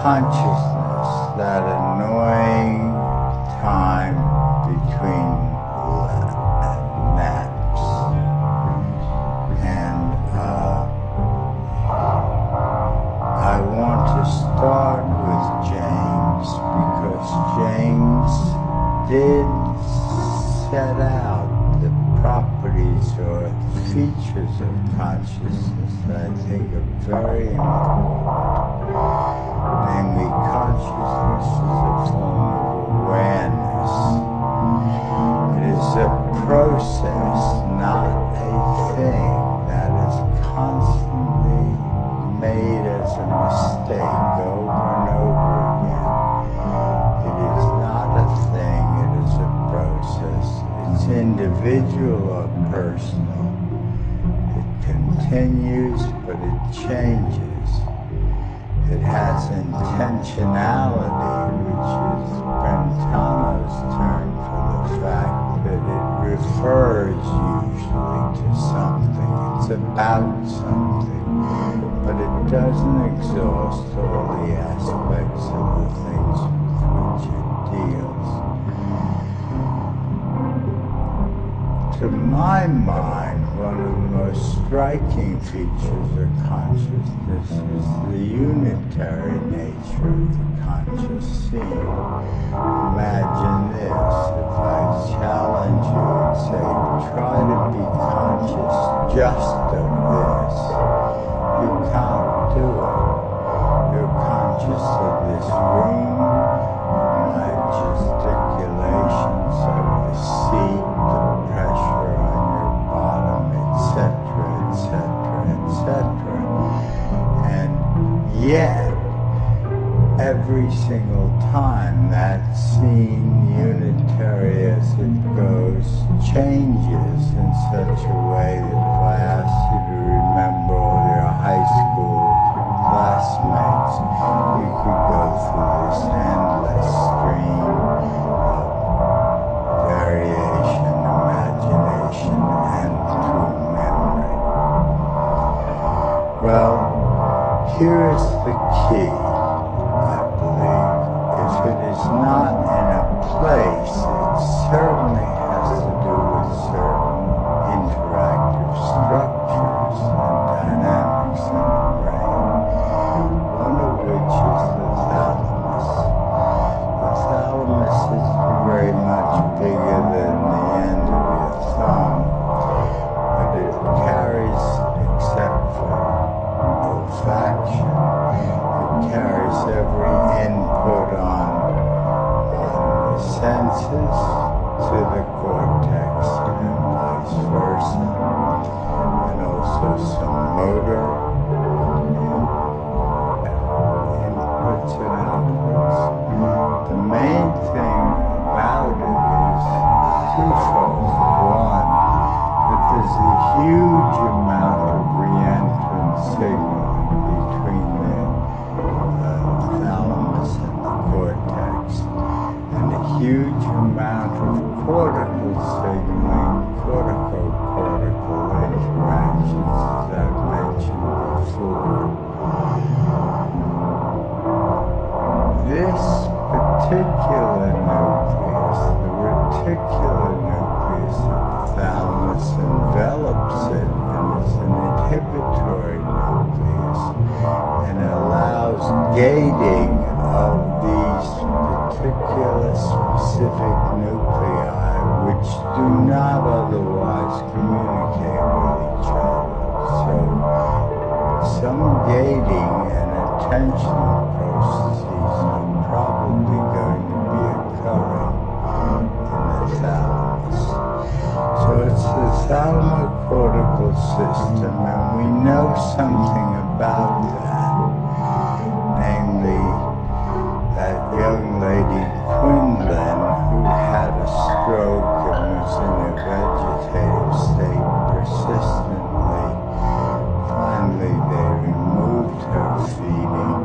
consciousness, that annoying time between naps. And I want to start with James because James did set out the properties or features of consciousness that I think are very important. Namely, consciousness is a form of awareness. It is a process, not a thing, that is constantly made as a mistake over and over again. It is not a thing, it is a process. It's individual or personal. It continues, but it changes. It has intentionality, which is Brentano's term for the fact that it refers usually to something. It's about something, but it doesn't exhaust all the aspects of the things with which it deals. To my mind, one of the most striking features of consciousness is the unitary nature of the conscious scene. Imagine this: if I challenge you and say, try to be conscious just of this, you can't do it. You're conscious of this room, my gesticulations of the seat, the pressure on your bottom, etc., etc., etc. And yet, every single time that scene, unitary as it goes, changes in such a way that if I ask you to remember all your high school classmates, you could go through this endless stream of variation, imagination, and through memory. Well, here's the key, I believe. If it is not in a place, it certainly has to do with certain interactive structures and dynamics in the brain, one of which is the thalamus. The thalamus is very much bigger than the end of your thumb, but it carries, except for olfaction, it carries every input on the senses to the cortex and vice versa, and also some motor inputs and outputs. The main thing about it is twofold. One, that there's a huge amount of reentrant signaling between the thalamus and the cortex, and a huge amount of cortical signaling, cortico-cortical interactions, as I've mentioned before. This particular nucleus, the reticular nucleus of the thalamus, envelops it and is an inhibitory nucleus, and allows gating of these particular specific nuclei which do not otherwise communicate with each other. So some gating and attentional processes are probably going to be occurring in the thalamus. So it's the thalamocortical system, and we know something about that. Namely, that young lady Quinlan, who had a stroke and was in a vegetative state persistently, finally they removed her feeding,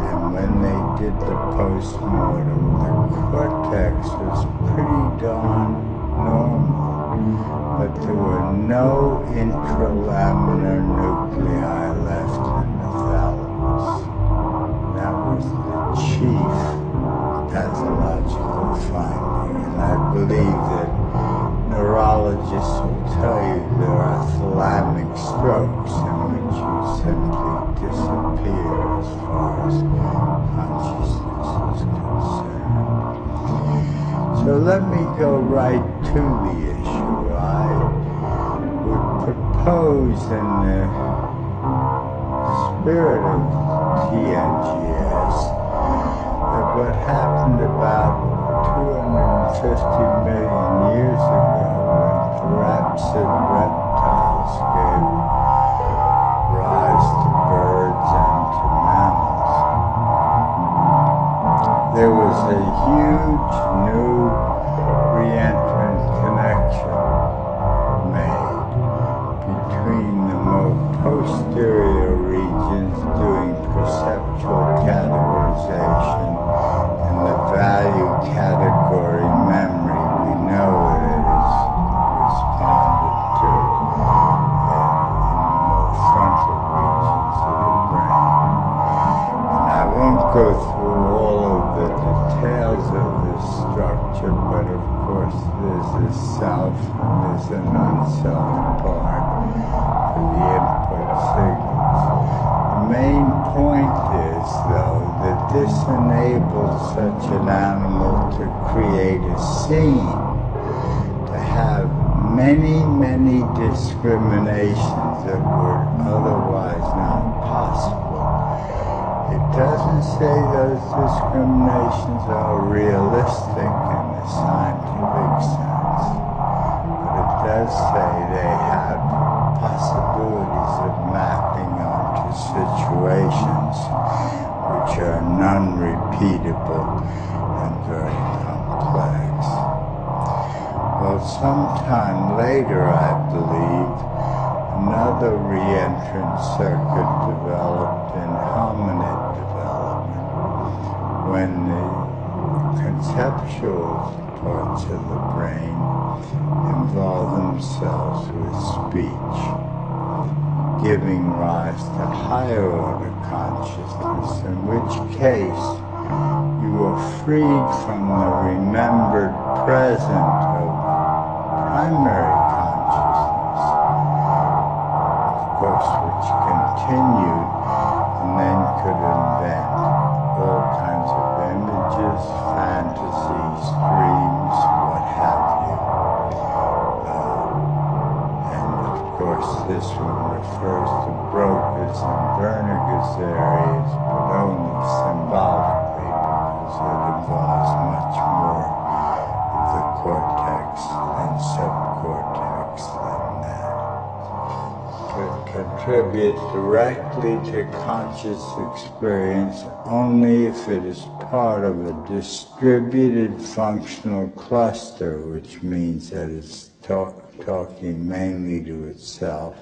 and when they did the post-mortem, the cortex was pretty darn normal, but there were no intralaminar nuclei left in the thalamus. That was the chief pathological finding. And I believe that neurologists will tell you there are thalamic strokes in which you simply disappear as far as consciousness is concerned. So let me go right to the issue. I would propose in the spirit of TNGS that what happened about 250 million years ago when therapsid reptiles gave rise to birds and to mammals, there was a huge new reentrant connection made between the more posterior regions doing perceptual categorization and the value category memory we know that it is responded to in the more frontal regions of the brain. And I won't go through all of the details of this structure, but of course there's a self and there's an unself part for the input signals. The main point is, though, that this enables such an animal to create a scene, to have many, many discriminations that were otherwise not possible. It doesn't say those discriminations are realistic in the scientific sense, but it does say they have possibilities of mapping onto situations which are non-repeatable and very complex. Well, sometime later, I believe, another reentrant circuit developed in hominid development when the conceptual parts of the brain involve themselves with speech, giving rise to higher order consciousness, in which case you are freed from the remembered present of primary consciousness, of course, which continued and then could invent all kinds of images, fantasies, dreams, what have you. And of course, this one refers to Broca's and Wernicke's areas, but only symbolically, because it involves much more of the cortex and subcortex than that. Could contribute directly to conscious experience only if it is part of a distributed functional cluster, which means that it's talking mainly to itself,